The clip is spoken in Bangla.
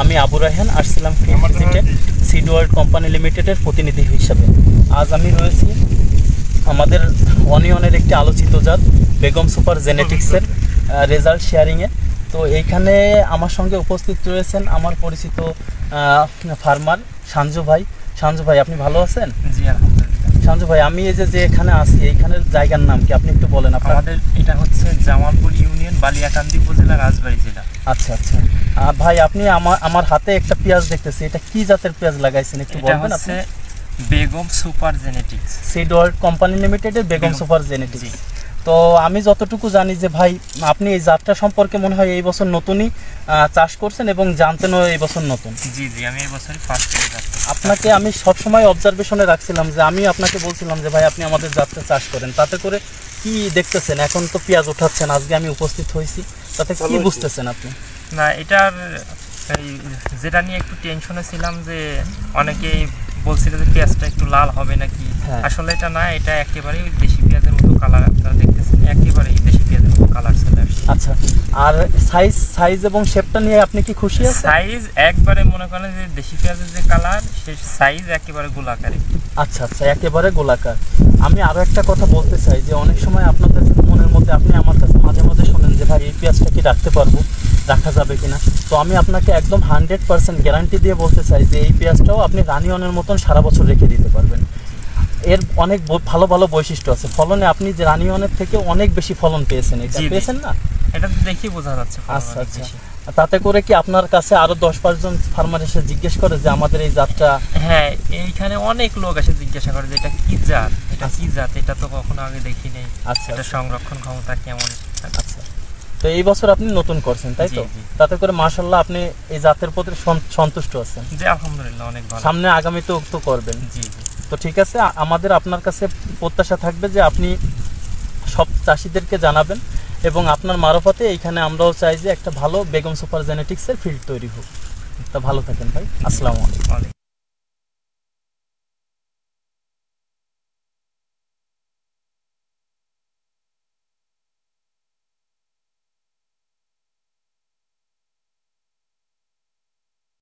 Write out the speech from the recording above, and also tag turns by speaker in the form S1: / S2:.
S1: আমি আবু রায়হান আসছিলাম ফিল্ড ভিজিটে সিড ওয়ার্ল্ড কোম্পানি লিমিটেডের প্রতিনিধি হিসাবে। আজ আমি রয়েছি আমাদের অনিয়নের একটি আলোচিত জাত বেগম সুপার জেনেটিক্সের রেজাল্ট শেয়ারিংয়ে। তো এইখানে আমার সঙ্গে উপস্থিত রয়েছেন আমার পরিচিত ফার্মার সাঞ্জু ভাই। সাঞ্জু ভাই, আপনি ভালো আছেন?
S2: জি আলহামদুলিল্লাহ।
S1: সাঞ্জু ভাই, আমি এই যে এখানে আছি, এইখানের জায়গার নাম কি আপনি একটু বলেন?
S2: আমাদের এটা হচ্ছে জামালপুর ইউনিয়ন, বালিয়াকান্দি উপজেলা, রাজবাড়ী জেলা।
S1: আচ্ছা আচ্ছা ভাই, আপনি আমার হাতে একটা পেঁয়াজ দেখতেছি, এটা কি জাতের পেঁয়াজ লাগাইছেন একটু বলবেন? আপনি
S2: Begum super genetics,
S1: seed world company লিমিটেডের বেগম সুপার জেনেটিক্স। তো আমি যতটুকু জানি যে ভাই, আপনি এই জাতটা সম্পর্কে মনে হয় এই বছর নতুনই চাষ করছেন এবং জানতেনও এই বছর নতুন।
S2: জি জি, আমি এই বছরই ফার্স্ট টাইম।
S1: আপনাকে আমি সবসময় অবজারভেশনে রাখছিলাম যে আমি আপনাকে বলছিলাম যে ভাই আপনি আমাদের জাতটা চাষ করেন, তাতে করে কি দেখতেছেন? এখন তো পেঁয়াজ উঠাচ্ছেন, আজকে আমি উপস্থিত হয়েছি, তাতে কি বুঝতেছেন আপনি?
S2: না, এটার যেটা নিয়ে একটু টেনশনে ছিলাম যে অনেকেই বলছিল যে পেঁয়াজটা একটু লাল হবে নাকি। আসলে এটা না, এটা একেবারেই দেশি পেঁয়াজের মতো কালার। আপনারা দেখতেছেন একেবারেই দেশি পেঁয়াজের মতো কালার চলে আসছে।
S1: আচ্ছা, আর সাইজ এবং শেপটা নিয়ে আপনি কি খুশি আছেন?
S2: সাইজ একবারে মনে করেন যে দেশি পেঁয়াজের যে কালার, সেই সাইজ একেবারে গোলাকারে।
S1: আচ্ছা আচ্ছা, একেবারে গোলাকার। আমি আরও একটা কথা বলতে চাই যে অনেক সময় আপনাদের মনের মধ্যে আপনি আমার কাছে মাঝে মাঝে শোনেন যে ভাই এই পেঁয়াজটা কি রাখতে পারবো, রাখা যাবে কিনা। তো আমি আপনাকে একদম 100% গ্যারান্টি দিয়ে বলতে চাই যে এই পেঁয়াজটাও আপনি রানিয়নের মতন সারা বছর রেখে দিতে পারবেন। এর অনেক ভালো ভালো বৈশিষ্ট্য আছে। ফলনে আপনি যে রানিয়নের থেকে অনেক বেশি ফলন পেয়েছেন, এটা পেয়েছেন না?
S2: এটা তো দেখি বোঝা যাচ্ছে।
S1: আচ্ছা আচ্ছা, তাতে করে কি আপনার কাছে আরো 10-5 জন ফার্মার এসে জিজ্ঞেস করে যে আমাদের এই জাতটা?
S2: হ্যাঁ, এইখানে অনেক লোক এসে জিজ্ঞাসা করে যে এটা কি জাত, এটা কি জাত, এটা তো কখনো আগে দেখি নাই।
S1: আচ্ছা,
S2: এটা সংরক্ষণ ক্ষমতা কেমন?
S1: আচ্ছা, তো এই বছর আপনি নতুন করছেন তাই তো? তাতে করে মাশাআল্লাহ আপনি এই জাতের প্রতি সন্তুষ্ট আছেন?
S2: জি আলহামদুলিল্লাহ, অনেক ভালো।
S1: সামনে আগামীতেও তো করবেন? জি জি। তো ঠিক আছে, আমাদের আপনার কাছে প্রত্যাশা থাকবে যে আপনি সব চাষিদেরকে জানাবেন এবং আপনার মারফতে এইখানে আমরাও চাই যে একটা ভালো বেগম সুপার জেনেটিক্সের ফিল্ড তৈরি হোক। তা ভালো থাকেন ভাই, আসসালামু আলাইকুম।